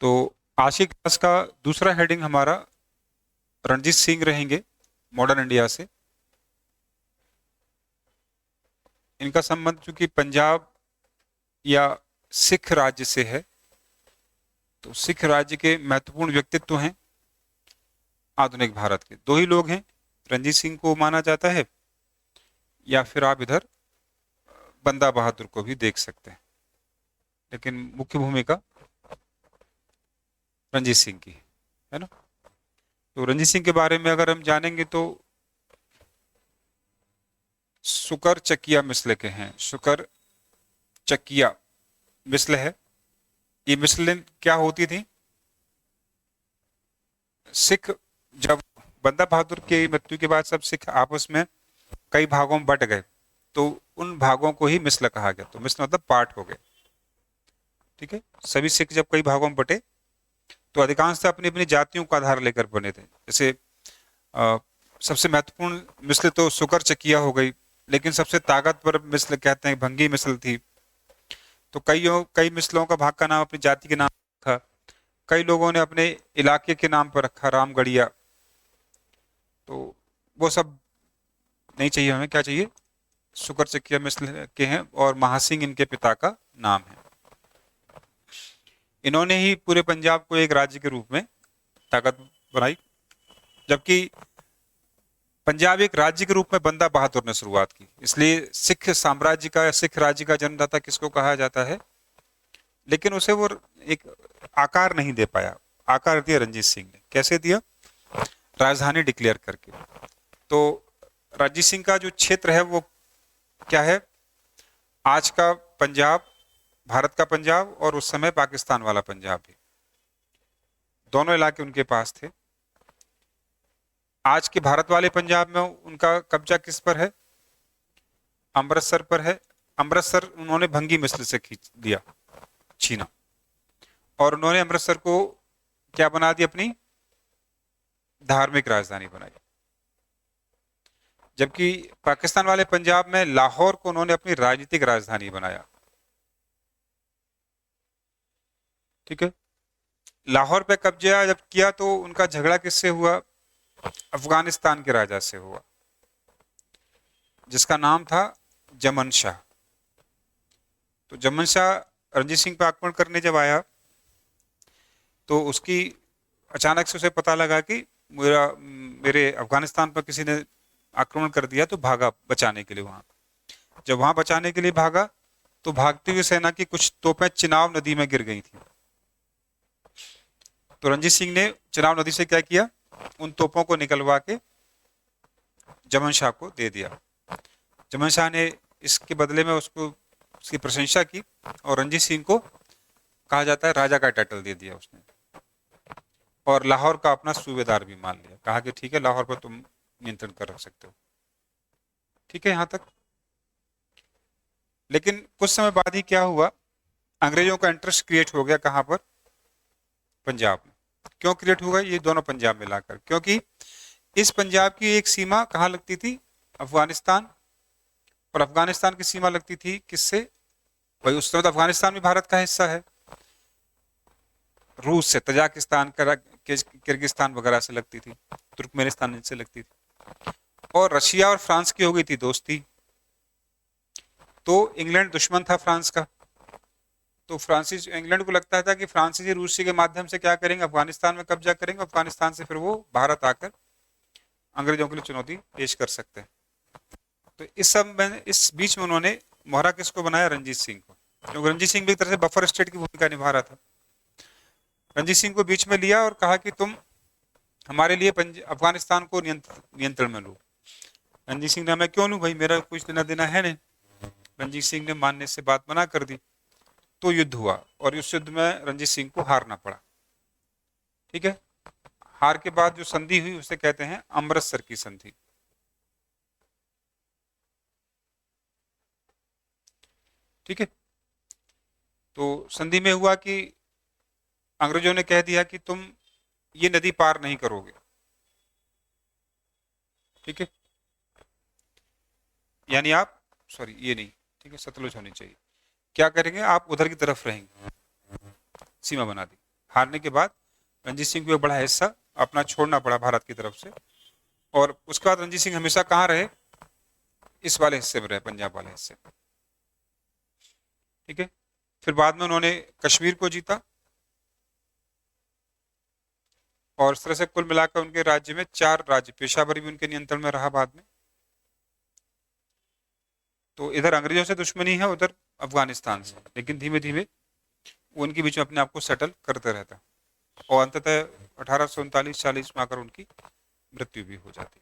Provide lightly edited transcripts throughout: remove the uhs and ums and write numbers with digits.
तो आज की क्लास का दूसरा हेडिंग हमारा रणजीत सिंह रहेंगे, मॉडर्न इंडिया से। इनका संबंध चूंकि पंजाब या सिख राज्य से है, तो सिख राज्य के महत्वपूर्ण व्यक्तित्व हैं आधुनिक भारत के। दो ही लोग हैं, रणजीत सिंह को माना जाता है, या फिर आप इधर बंदा बहादुर को भी देख सकते हैं, लेकिन मुख्य भूमिका रणजीत सिंह की है ना। तो रणजीत सिंह के बारे में अगर हम जानेंगे तो सुकर चकिया मिसल के हैं। सुकर चकिया मिसल है। ये मिसलें क्या होती थी? सिख जब बंदा बहादुर की मृत्यु के बाद सब सिख आपस में कई भागों में बट गए, तो उन भागों को ही मिसल कहा गया। तो मिसल मतलब पार्ट हो गए, ठीक है। सभी सिख जब कई भागों में बटे तो अधिकांशतः अपनी अपनी जातियों का आधार लेकर बने थे। जैसे सबसे महत्वपूर्ण मिसल तो सुकर चकिया हो गई, लेकिन सबसे ताकतवर मिसल कहते हैं भंगी मिसल थी। तो कई मिसलों का भाग का नाम अपनी जाति के नाम रखा, कई लोगों ने अपने इलाके के नाम पर रखा, रामगढ़िया। तो वो सब नहीं चाहिए हमें, क्या चाहिए? सुकर चकिया मिसल के हैं और महासिंह इनके पिता का नाम है। इन्होंने ही पूरे पंजाब को एक राज्य के रूप में ताकत बनाई, जबकि पंजाब एक राज्य के रूप में बंदा बहादुर ने शुरुआत की। इसलिए सिख साम्राज्य का या सिख राज्य का जन्मदाता किसको कहा जाता है, लेकिन उसे वो एक आकार नहीं दे पाया। आकार दिया रणजीत सिंह ने। कैसे दिया? राजधानी डिक्लेयर करके। तो रणजीत सिंह का जो क्षेत्र है वो क्या है? आज का पंजाब, भारत का पंजाब, और उस समय पाकिस्तान वाला पंजाब भी, दोनों इलाके उनके पास थे। आज के भारत वाले पंजाब में उनका कब्जा किस पर है? अमृतसर पर है। अमृतसर उन्होंने भंगी मिसल से खींच लिया, छीना, और उन्होंने अमृतसर को क्या बना दी? अपनी धार्मिक राजधानी बनाई। जबकि पाकिस्तान वाले पंजाब में लाहौर को उन्होंने अपनी राजनीतिक राजधानी बनाया, ठीक है। लाहौर पे कब्जा जब किया तो उनका झगड़ा किससे हुआ? अफगानिस्तान के राजा से हुआ, जिसका नाम था जमन शाह। तो जमन शाह रणजीत सिंह पर आक्रमण करने जब आया तो उसकी अचानक से उसे पता लगा कि मेरे अफगानिस्तान पर किसी ने आक्रमण कर दिया, तो भागा बचाने के लिए। वहां जब वहां बचाने के लिए भागा तो भागती हुई सेना की कुछ तोपें चिनाब नदी में गिर गई थी। तो रणजीत सिंह ने चिनाब नदी से क्या किया? उन तोपों को निकलवा के जमन शाह को दे दिया। जमन शाह ने इसके बदले में उसकी प्रशंसा की, और रणजीत सिंह को कहा जाता है राजा का टाइटल दे दिया उसने, और लाहौर का अपना सूबेदार भी मान लिया। कहा कि ठीक है, लाहौर पर तुम नियंत्रण कर सकते हो, ठीक है, यहां तक। लेकिन कुछ समय बाद ही क्या हुआ? अंग्रेजों का इंटरेस्ट क्रिएट हो गया। कहां पर? पंजाब में। क्यों क्रिएट हुआ? ये दोनों पंजाब मिलाकर, क्योंकि इस पंजाब की एक सीमा कहां लगती थी? अफगानिस्तान। और अफगानिस्तान की सीमा लगती थी किससे? भाई उस समय तो अफगानिस्तान भी भारत का हिस्सा है। रूस से, तजाकिस्तान, किर्गिस्तान वगैरह से लगती थी, तुर्कमेनिस्तान से लगती थी। और रशिया और फ्रांस की हो गई थी दोस्ती। तो इंग्लैंड दुश्मन था फ्रांस का। तो फ्रांसीस इंग्लैंड को लगता था कि फ्रांसीसी रूसी के माध्यम से क्या करेंगे? अफगानिस्तान में कब्जा करेंगे। अफगानिस्तान से फिर वो भारत आकर अंग्रेजों के लिए चुनौती पेश कर सकते हैं। तो इस बीच में उन्होंने मोहरा किसको बनाया? रणजीत सिंह को, क्योंकि रणजीत सिंह भी एक तरह से बफर स्टेट की भूमिका निभा रहा था। रणजीत सिंह को बीच में लिया और कहा कि तुम हमारे लिए अफगानिस्तान को नियंत्रण में लो। रणजीत सिंह ने, मैं क्यों लूं भाई, मेरा कुछ लेना देना है नहीं। रणजीत सिंह ने मानने से बात मना कर दी। तो युद्ध हुआ, और इस युद्ध में रणजीत सिंह को हारना पड़ा, ठीक है। हार के बाद जो संधि हुई उसे कहते हैं अमृतसर की संधि, ठीक है। तो संधि में हुआ कि अंग्रेजों ने कह दिया कि तुम ये नदी पार नहीं करोगे, ठीक है। यानी आप, सॉरी ये नहीं, ठीक है, सतलुज होनी चाहिए। क्या करेंगे? आप उधर की तरफ रहेंगे, सीमा बना दी। हारने के बाद रणजीत सिंह को एक बड़ा हिस्सा अपना छोड़ना पड़ा भारत की तरफ से, और उसके बाद रणजीत सिंह हमेशा कहाँ रहे, इस वाले हिस्से में रहे, पंजाब वाले हिस्से। ठीक है, फिर बाद में उन्होंने कश्मीर को जीता, और इस तरह से कुल मिलाकर उनके राज्य में 4 राज्य, पेशावर भी उनके नियंत्रण में रहा बाद में। तो इधर अंग्रेजों से दुश्मनी है, उधर अफगानिस्तान से, लेकिन धीमे धीमे वो उनके बीच में अपने आप को सेटल करते रहता, और अंततः 1839-40 में आकर उनकी मृत्यु भी हो जाती।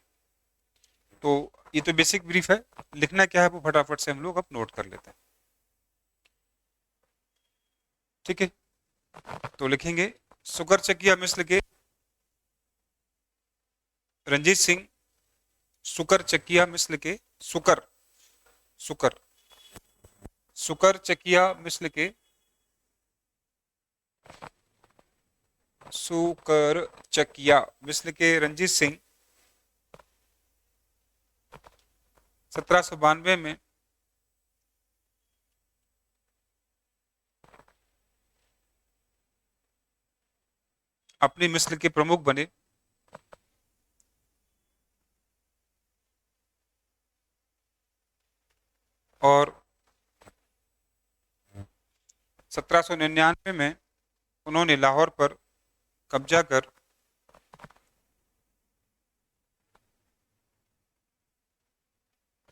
तो ये तो बेसिक ब्रीफ है, लिखना क्या है वो फटाफट से हम लोग अब नोट कर लेते हैं। ठीक है, तो लिखेंगे सुकर चकिया मिस्र के रणजीत सिंह, सुकर चकिया मिस्र के सुकर सुकर सुकर चकिया मिस्र के सुकर चकिया मिस्र के रणजीत सिंह 1792 में अपनी मिस्र के प्रमुख बने, और 1799 में उन्होंने लाहौर पर कब्जा कर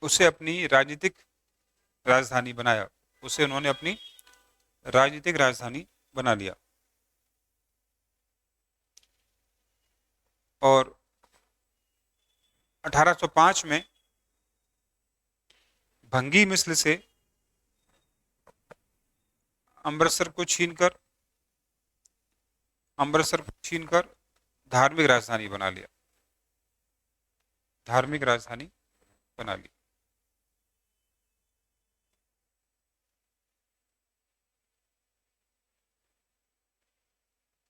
उसे अपनी राजनीतिक राजधानी बनाया, उसे उन्होंने अपनी राजनीतिक राजधानी बना लिया। और 1805 में भंगी मिस्र से अमृतसर को छीनकर धार्मिक राजधानी बना लिया, धार्मिक राजधानी बना ली।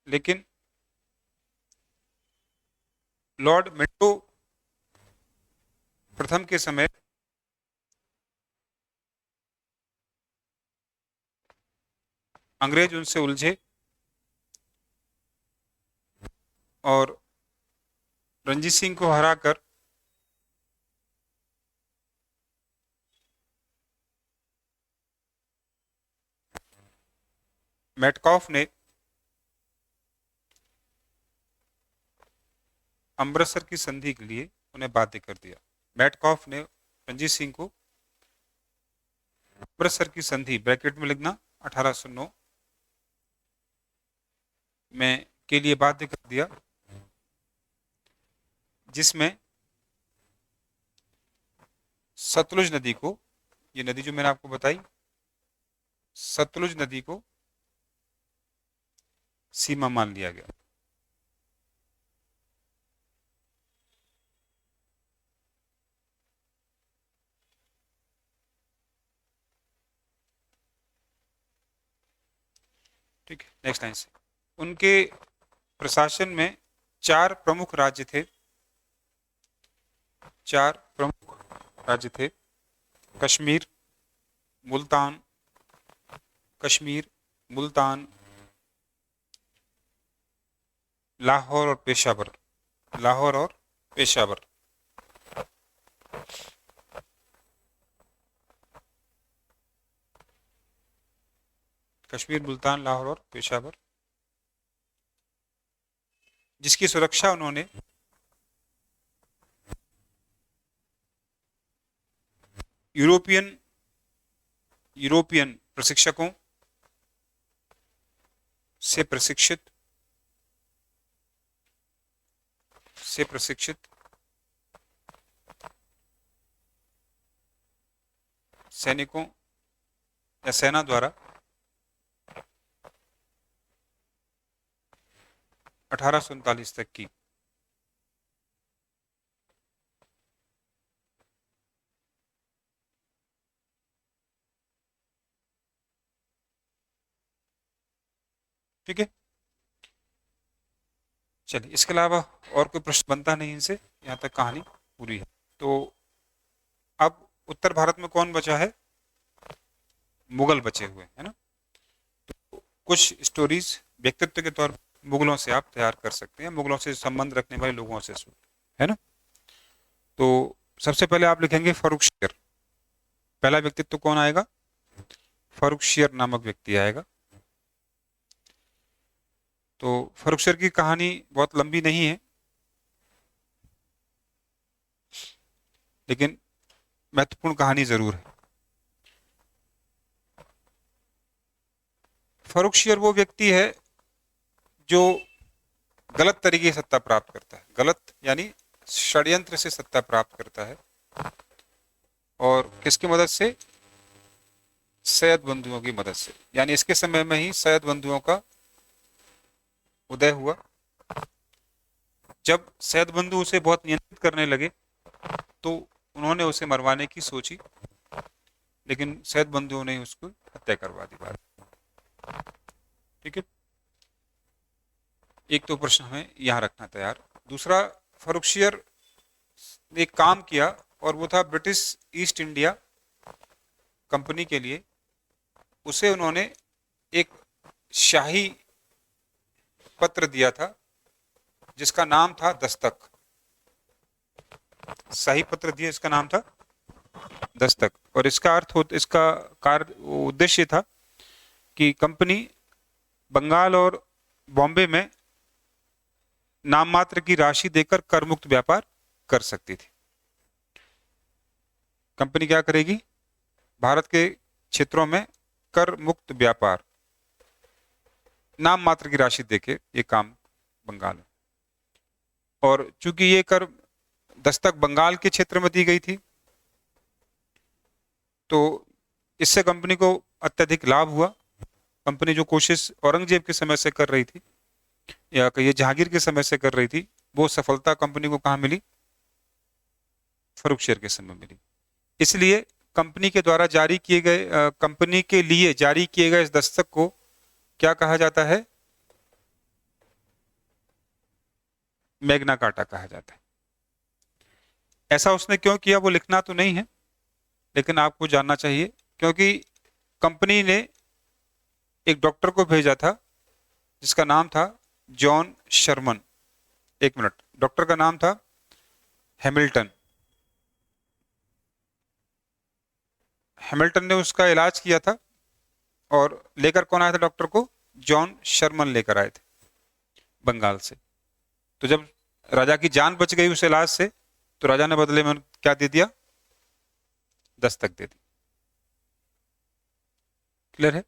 लेकिन लॉर्ड मिंटो प्रथम के समय अंग्रेज उनसे उलझे और रणजीत सिंह को हराकर मेटकॉफ ने अमृतसर की संधि के लिए उन्हें बाध्य कर दिया। मेटकॉफ ने रणजीत सिंह को अमृतसर की संधि, ब्रैकेट में लिखना 1809 में, के लिए बाध्य कर दिया, जिसमें सतलुज नदी को, ये नदी जो मैंने आपको बताई, सतलुज नदी को सीमा मान लिया गया। ठीक है, नेक्स्ट लाइन से, उनके प्रशासन में 4 प्रमुख राज्य थे, 4 प्रमुख राज्य थे, कश्मीर, मुल्तान, कश्मीर, मुल्तान, लाहौर और पेशावर, लाहौर और पेशावर। कश्मीर, मुल्तान, लाहौर और पेशावर, जिसकी सुरक्षा उन्होंने यूरोपियन प्रशिक्षकों से प्रशिक्षित सैनिकों या सेना द्वारा 1839 तक की। ठीक है, चलिए, इसके अलावा और कोई प्रश्न बनता नहीं इनसे, यहाँ तक कहानी पूरी है। तो अब उत्तर भारत में कौन बचा है, मुगल बचे हुए है ना। तो कुछ स्टोरीज व्यक्तित्व के तौर मुगलों से आप तैयार कर सकते हैं, मुगलों से संबंध रखने वाले लोगों से, है ना। तो सबसे पहले आप लिखेंगे फर्रुखशियर। पहला व्यक्तित्व कौन आएगा? फर्रुखशियर नामक व्यक्ति आएगा। तो फर्रुखशियर की कहानी बहुत लंबी नहीं है, लेकिन महत्वपूर्ण कहानी जरूर है। फर्रुखशियर वो व्यक्ति है जो गलत तरीके से सत्ता प्राप्त करता है, गलत यानी षड्यंत्र से सत्ता प्राप्त करता है। और किसकी मदद से? सैयद बंधुओं की मदद से। यानी इसके समय में ही सैयद बंधुओं का उदय हुआ। जब सैयद बंधु उसे बहुत नियंत्रित करने लगे तो उन्होंने उसे मरवाने की सोची, लेकिन सैयद बंधुओं ने उसको हत्या करवा दी बाद। ठीक है, एक तो प्रश्न हमें यहां रखना तैयार। दूसरा, फर्रुखशियर ने एक काम किया और वो था ब्रिटिश ईस्ट इंडिया कंपनी के लिए। उसे उन्होंने एक शाही पत्र दिया था जिसका नाम था दस्तक। शाही पत्र दिया, इसका नाम था दस्तक। और इसका अर्थ हो, इसका कार्य उद्देश्य था कि कंपनी बंगाल और बॉम्बे में नाम मात्र की राशि देकर कर मुक्त व्यापार कर सकती थी। कंपनी क्या करेगी? भारत के क्षेत्रों में कर मुक्त व्यापार, नाम मात्र की राशि देके ये काम बंगाल में। और चूंकि ये कर दस्तक बंगाल के क्षेत्र में दी गई थी, तो इससे कंपनी को अत्यधिक लाभ हुआ। कंपनी जो कोशिश औरंगजेब के समय से कर रही थी, या कहिए जहांगीर के समय से कर रही थी, वो सफलता कंपनी को कहाँ मिली? फर्रुखशियर के समय मिली। इसलिए कंपनी के द्वारा जारी किए गए, कंपनी के लिए जारी किए गए इस दस्तक को क्या कहा जाता है? मैग्ना कार्टा कहा जाता है। ऐसा उसने क्यों किया वो लिखना तो नहीं है, लेकिन आपको जानना चाहिए, क्योंकि कंपनी ने एक डॉक्टर को भेजा था जिसका नाम था जॉन शर्मन। एक मिनट, डॉक्टर का नाम था हैमिल्टन। हैमिल्टन ने उसका इलाज किया था और लेकर कौन आया था डॉक्टर को? जॉन शर्मन लेकर आए थे बंगाल से। तो जब राजा की जान बच गई उस इलाज से, तो राजा ने बदले में क्या दे दिया? दस्तक दे दी। क्लियर है?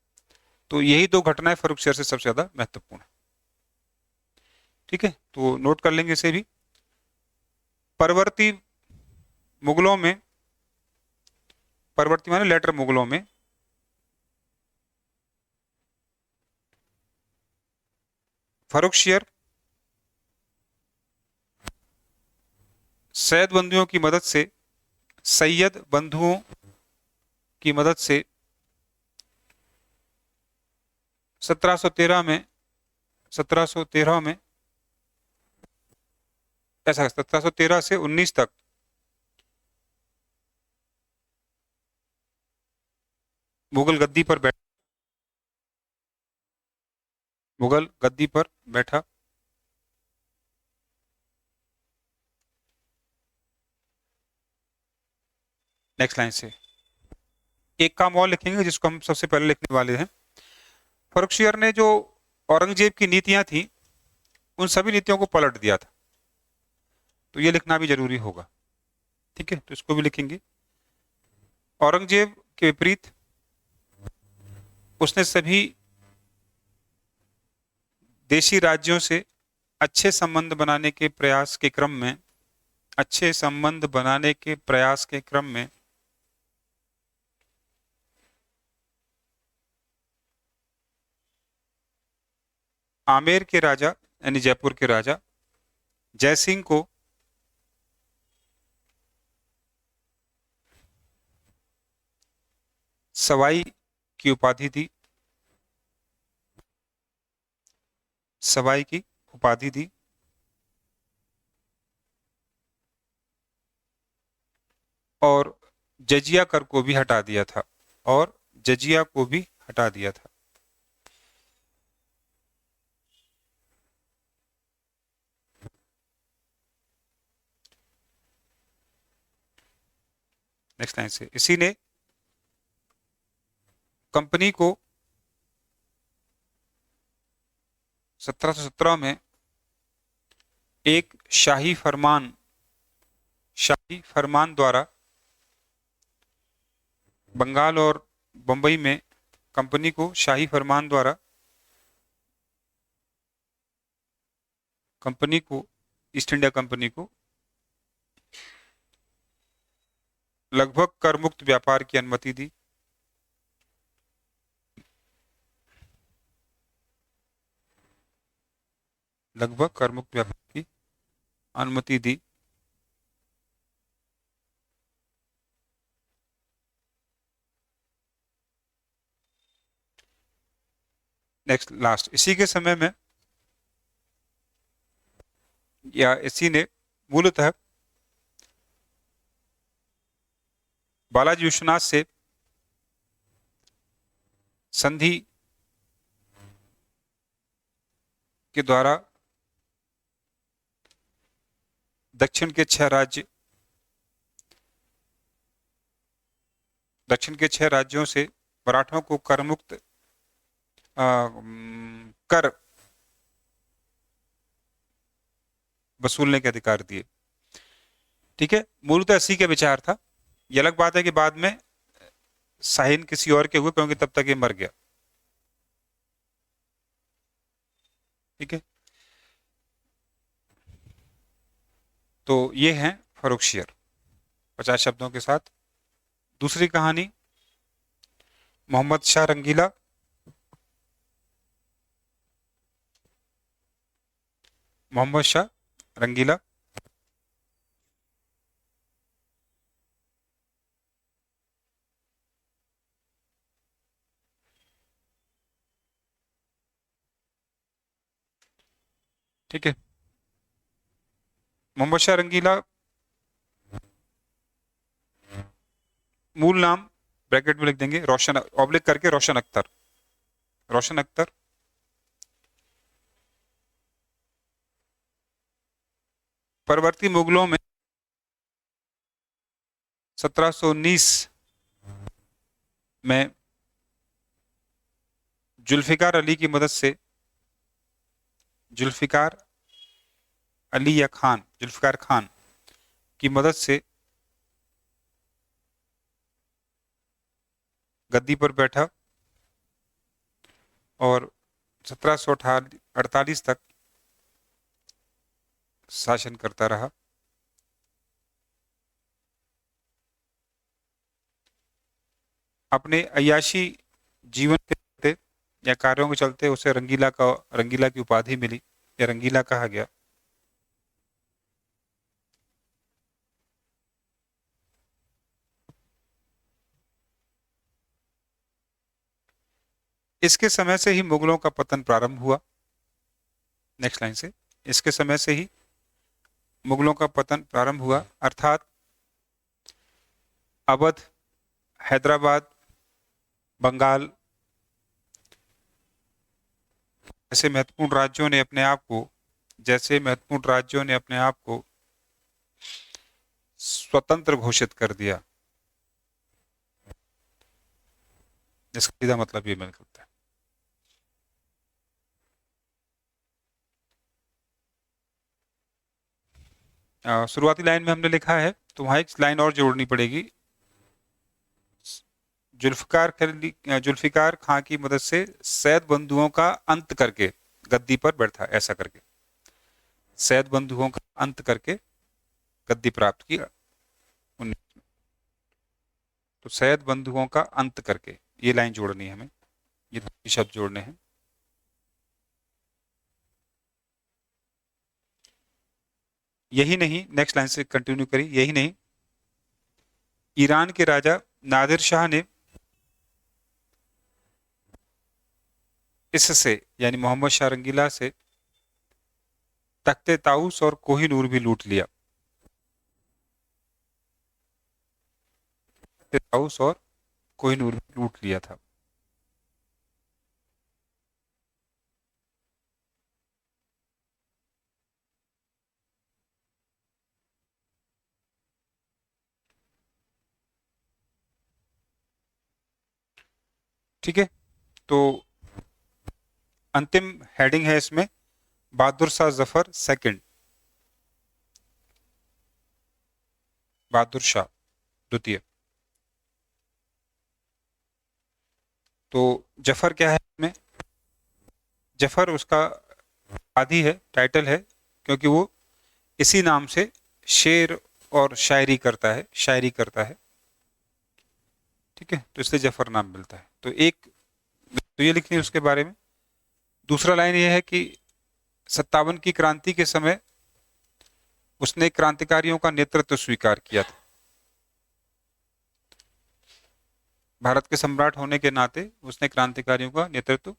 तो यही दो घटनाएं फर्रुखशियर से सबसे ज्यादा महत्वपूर्ण है। ठीक है, तो नोट कर लेंगे इसे भी। परवर्ती मुगलों में, परवर्ती माने लेटर मुगलों में, फर्रुखशियर सैयद बंधुओं की मदद से, सैयद बंधुओं की मदद से 1713 में, 1713 में ऐसा 1713 से 19 तक मुगल गद्दी पर बैठा, मुगल गद्दी पर बैठा। नेक्स्ट लाइन से एक काम और लिखेंगे जिसको हम सबसे पहले लिखने वाले हैं। फर्रुखशियर ने जो औरंगजेब की नीतियां थी, उन सभी नीतियों को पलट दिया था। तो ये लिखना भी जरूरी होगा। ठीक है, तो इसको भी लिखेंगे। औरंगजेब के विपरीत उसने सभी देशी राज्यों से अच्छे संबंध बनाने के प्रयास के क्रम में, अच्छे संबंध बनाने के प्रयास के क्रम में आमेर के राजा यानी जयपुर के राजा जयसिंह को सवाई की उपाधि दी, सवाई की उपाधि दी। और जजिया कर को भी हटा दिया था, और जजिया को भी हटा दिया था। नेक्स्ट लाइन से, इसी ने कंपनी को 1717 में एक शाही फरमान द्वारा बंगाल और बंबई में कंपनी को शाही फरमान द्वारा कंपनी को ईस्ट इंडिया कंपनी को लगभग कर मुक्त व्यापार की अनुमति दी। लगभग कर मुक्त व्यापार की अनुमति दी। नेक्स्ट लास्ट, इसी के समय में या इसी ने मूलतः बालाजी विश्वनाथ से संधि के द्वारा दक्षिण के 6 राज्यों से मराठों को कर मुक्त कर वसूलने के अधिकार दिए। ठीक है, मूलतः इसी के विचार था। ये अलग बात है कि बाद में साइन किसी और के हुए, क्योंकि तब तक ये मर गया। ठीक है, तो ये है फर्रुखशियर 50 शब्दों के साथ। दूसरी कहानी मोहम्मद शाह रंगीला। मोहम्मद शाह रंगीला ठीक है, मोहम्मद शाह रंगीला मूल नाम ब्रैकेट में लिख देंगे, रोशन ऑब्लिक करके रोशन अख्तर। रोशन अख्तर परवर्ती मुगलों में 1719 में जुल्फिकार अली की मदद से, जुल्फिकार खान की मदद से गद्दी पर बैठा और 1748 तक शासन करता रहा। अपने अय्याशी जीवन के चलते या कार्यों के चलते उसे रंगीला की उपाधि मिली या रंगीला कहा गया। इसके समय से ही मुगलों का पतन प्रारंभ हुआ। नेक्स्ट लाइन से, इसके समय से ही मुगलों का पतन प्रारंभ हुआ, अर्थात अवध, हैदराबाद, बंगाल जैसे महत्वपूर्ण राज्यों ने अपने आप को स्वतंत्र घोषित कर दिया। इसका सीधा मतलब ये निकलता है। शुरुआती लाइन में हमने लिखा है, तो वहां एक लाइन और जोड़नी पड़ेगी। जुल्फिकार खां की मदद से सैयद बंधुओं का अंत करके गद्दी पर बैठा, ऐसा करके सैयद बंधुओं का अंत करके गद्दी प्राप्त की 19 में। तो सैयद बंधुओं का अंत करके ये लाइन जोड़नी है हमें, ये 2 शब्द जोड़ने हैं। यही नहीं, नेक्स्ट लाइन से कंटिन्यू करिए। यही नहीं, ईरान के राजा नादिर शाह ने इससे यानी मोहम्मद शाह रंगीला से तख्ते ताउस और कोहिनूर भी लूट लिया। तख्ते ताउस और कोहिनूर भी लूट लिया था। ठीक है, तो अंतिम हेडिंग है इसमें बहादुर शाह जफर सेकंड, बहादुर शाह द्वितीय। तो जफर क्या है इसमें? जफर उसका आदि है, टाइटल है, क्योंकि वो इसी नाम से शेर और शायरी करता है। ठीक है, तो इसलिए जफर नाम मिलता है। तो ये लिखनी है उसके बारे में। दूसरा लाइन ये है कि 57 की क्रांति के समय उसने क्रांतिकारियों का नेतृत्व स्वीकार किया था। भारत के सम्राट होने के नाते उसने क्रांतिकारियों का नेतृत्व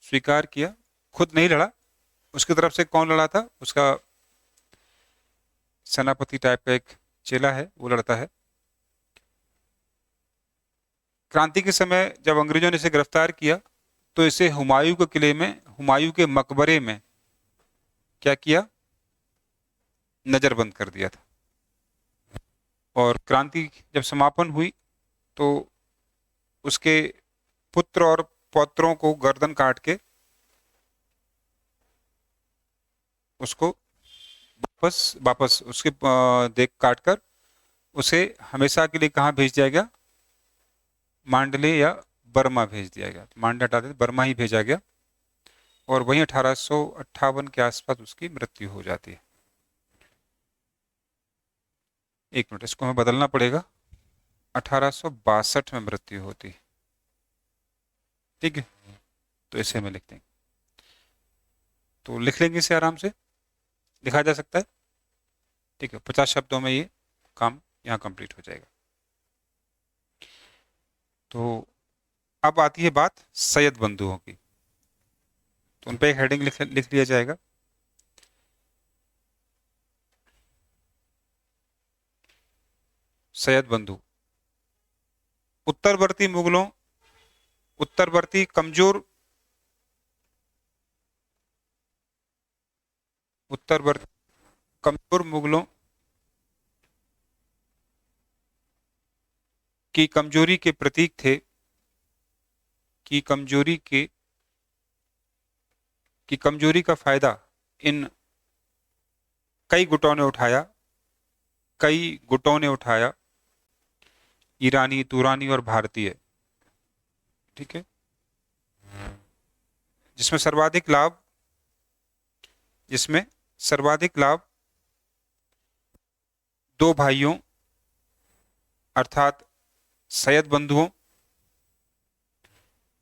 स्वीकार किया, खुद नहीं लड़ा। उसकी तरफ से कौन लड़ा था? उसका सेनापति टाइप का एक चेला है, वो लड़ता है। क्रांति के समय जब अंग्रेजों ने इसे गिरफ्तार किया तो इसे हुमायूं के किले में, हुमायूं के मकबरे में क्या किया? नजरबंद कर दिया था। और क्रांति जब समापन हुई तो उसके पुत्र और पौत्रों को गर्दन काट के उसको वापस वापस उसके देख काट कर उसे हमेशा के लिए कहाँ भेज दिया गया? मांडले या बर्मा भेज दिया गया। मांडले हटा देते, बर्मा ही भेजा गया। और वहीं 1858 के आसपास उसकी मृत्यु हो जाती है। एक मिनट, इसको हमें बदलना पड़ेगा, 1862 में मृत्यु होती है। ठीक है, तो इसे हमें लिख देंगे। तो लिख लेंगे, इसे आराम से लिखा जा सकता है। ठीक है, 50 शब्दों में ये काम यहाँ कंप्लीट हो जाएगा। तो अब आती है बात सैयद बंधुओं की। तो उन पे एक हेडिंग लिख लिया जाएगा, सैयद बंधु। उत्तरवर्ती मुगलों, उत्तरवर्ती कमजोर, उत्तरवर्ती कमजोर मुगलों की कमजोरी के प्रतीक थे, की कमजोरी के की कमजोरी का फायदा इन कई गुटों ने उठाया, ईरानी, तुरानी और भारतीय। ठीक है, जिसमें सर्वाधिक लाभ जिसमें सर्वाधिक लाभ दो भाइयों अर्थात सैयद बंधुओं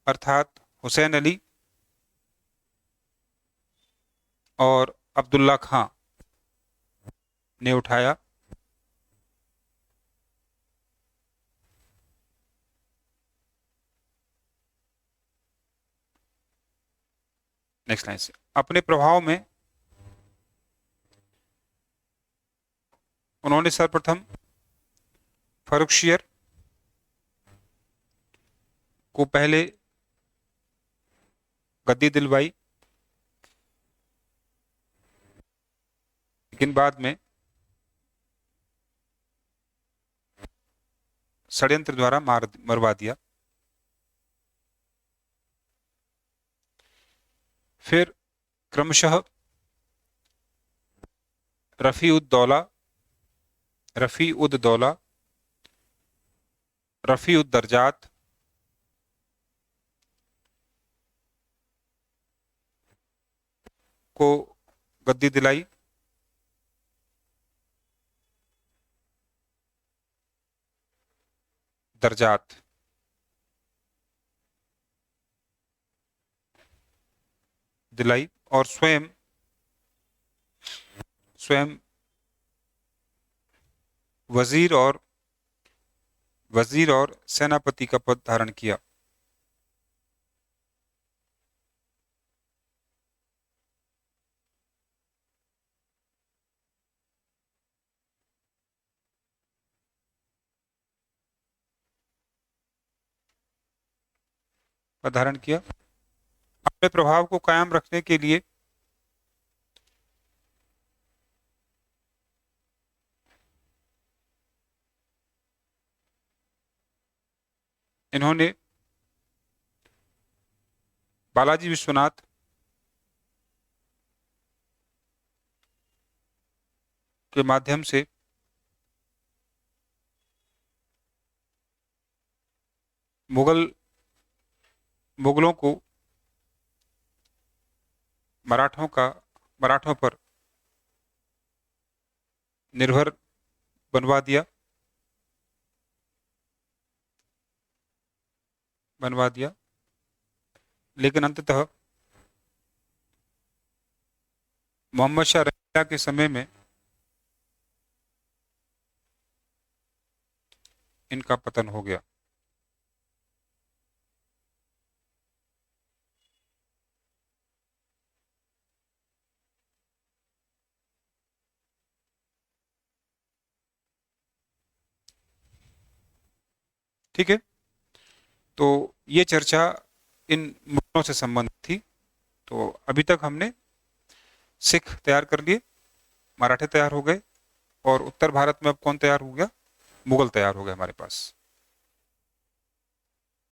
अर्थात हुसैन अली और अब्दुल्ला खां ने उठाया। नेक्स्ट लाइन से, अपने प्रभाव में उन्होंने सर्वप्रथम फर्रुखशियर को पहले गद्दी दिलवाई, लेकिन बाद में षड्यंत्र द्वारा मरवा दिया। फिर क्रमशः रफी उद दौला रफी उद दौला रफी उद दर्जात को गद्दी दिलाई। दर्जात दिलाई और स्वयं स्वयं वजीर और सेनापति का पद धारण किया। अपने प्रभाव को कायम रखने के लिए इन्होंने बालाजी विश्वनाथ के माध्यम से मुगलों को मराठों पर निर्भर बनवा दिया, लेकिन अंततः मोहम्मद शाह रहीला के समय में इनका पतन हो गया। ठीक है, तो ये चर्चा इन मुद्दों से संबंधित थी। तो अभी तक हमने सिख तैयार कर लिए, मराठे तैयार हो गए, और उत्तर भारत में अब कौन तैयार हो गया? मुगल तैयार हो गए हमारे पास।